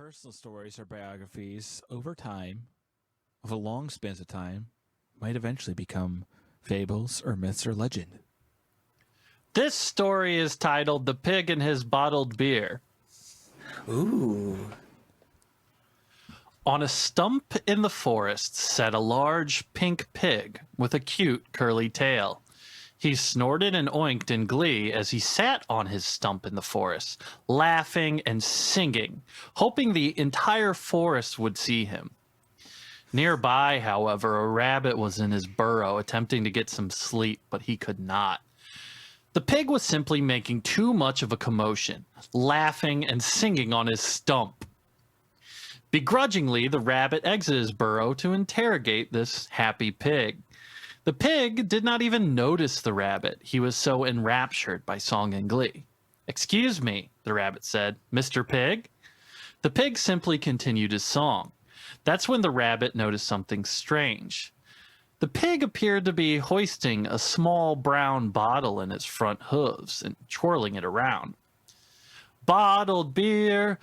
personal stories or biographies over time, over long spans of time, might eventually become fables or myths or legend. This story is titled The Pig and His Bottled Beer. Ooh. On a stump in the forest sat a large pink pig with a cute curly tail. He snorted and oinked in glee as he sat on his stump in the forest, laughing and singing, hoping the entire forest would see him. Nearby, however, a rabbit was in his burrow attempting to get some sleep, but he could not. The pig was simply making too much of a commotion, laughing and singing on his stump. Begrudgingly, the rabbit exited his burrow to interrogate this happy pig. The pig did not even notice the rabbit. He was so enraptured by song and glee. "Excuse me," the rabbit said, "Mr. Pig?" The pig simply continued his song. That's when the rabbit noticed something strange. The pig appeared to be hoisting a small brown bottle in his front hooves and twirling it around. Bottled beer,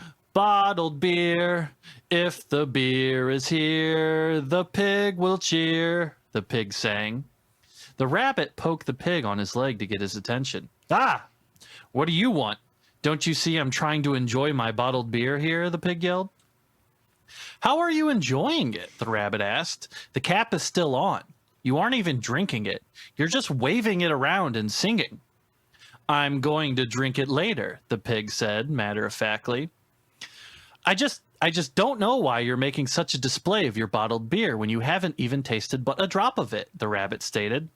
if the beer is here, the pig will cheer, the pig sang. The rabbit poked the pig on his leg to get his attention. "Ah, what do you want? Don't you see I'm trying to enjoy my bottled beer here?" the pig yelled. "How are you enjoying it?" the rabbit asked. "The cap is still on. You aren't even drinking it. You're just waving it around and singing." "I'm going to drink it later," the pig said matter-of-factly. I just don't know why you're making such a display of your bottled beer when you haven't even tasted but a drop of it," the rabbit stated.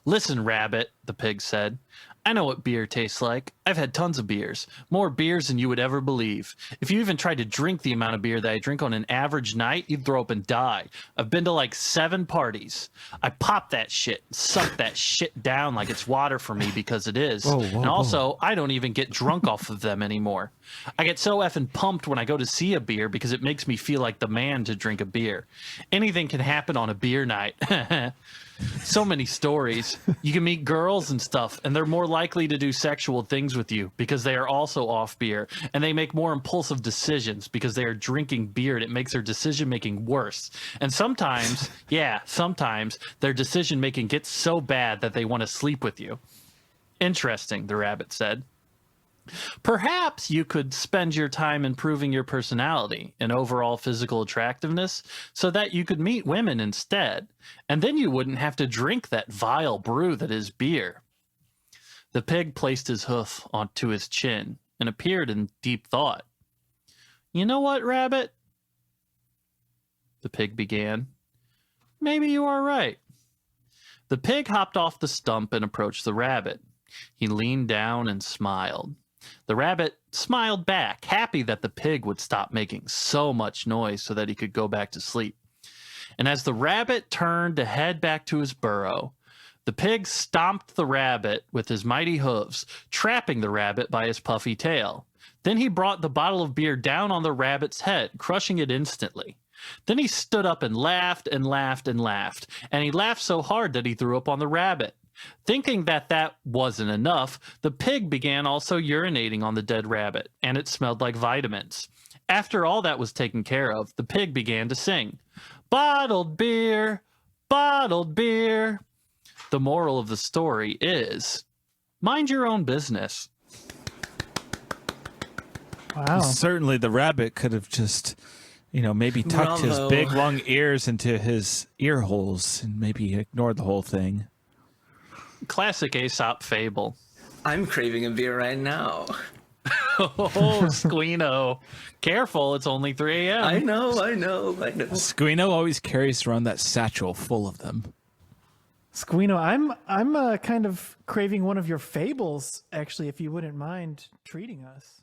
"Listen, rabbit," the pig said. "I know what beer tastes like. I've had tons of beers, more beers than you would ever believe. If you even tried to drink the amount of beer that I drink on an average night, you'd throw up and die. I've been to like 7 parties. I pop that shit, suck that shit down like it's water for me because it is. And also, I don't even get drunk off of them anymore. I get so effing pumped when I go to see a beer because it makes me feel like the man to drink a beer. Anything can happen on a beer night." So many stories. You can meet girls and stuff, and they're more likely to do sexual things with you because they are also off beer, and they make more impulsive decisions because they are drinking beer, and it makes their decision making worse. And sometimes, sometimes their decision making gets so bad that they want to sleep with you. "Interesting," the rabbit said. "Perhaps you could spend your time improving your personality and overall physical attractiveness so that you could meet women instead, and then you wouldn't have to drink that vile brew that is beer." The pig placed his hoof onto his chin and appeared in deep thought. "You know what, rabbit?" the pig began. "Maybe you are right." The pig hopped off the stump and approached the rabbit. He leaned down and smiled. The rabbit smiled back, happy that the pig would stop making so much noise so that he could go back to sleep. And as the rabbit turned to head back to his burrow, the pig stomped the rabbit with his mighty hooves, trapping the rabbit by his puffy tail. Then he brought the bottle of beer down on the rabbit's head, crushing it instantly. Then he stood up and laughed and laughed and laughed, and he laughed so hard that he threw up on the rabbit. Thinking that wasn't enough, the pig began also urinating on the dead rabbit, and it smelled like vitamins. After all that was taken care of, the pig began to sing, "Bottled beer, bottled beer." The moral of the story is, mind your own business. Wow. Certainly the rabbit could have just, maybe tucked his big long ears into his ear holes and maybe ignored the whole thing. Classic Aesop fable. I'm craving a beer right now. Oh, Squeeno. Careful, it's only 3 a.m. I know. Squeeno always carries around that satchel full of them. Squeeno, I'm kind of craving one of your fables, actually, if you wouldn't mind treating us.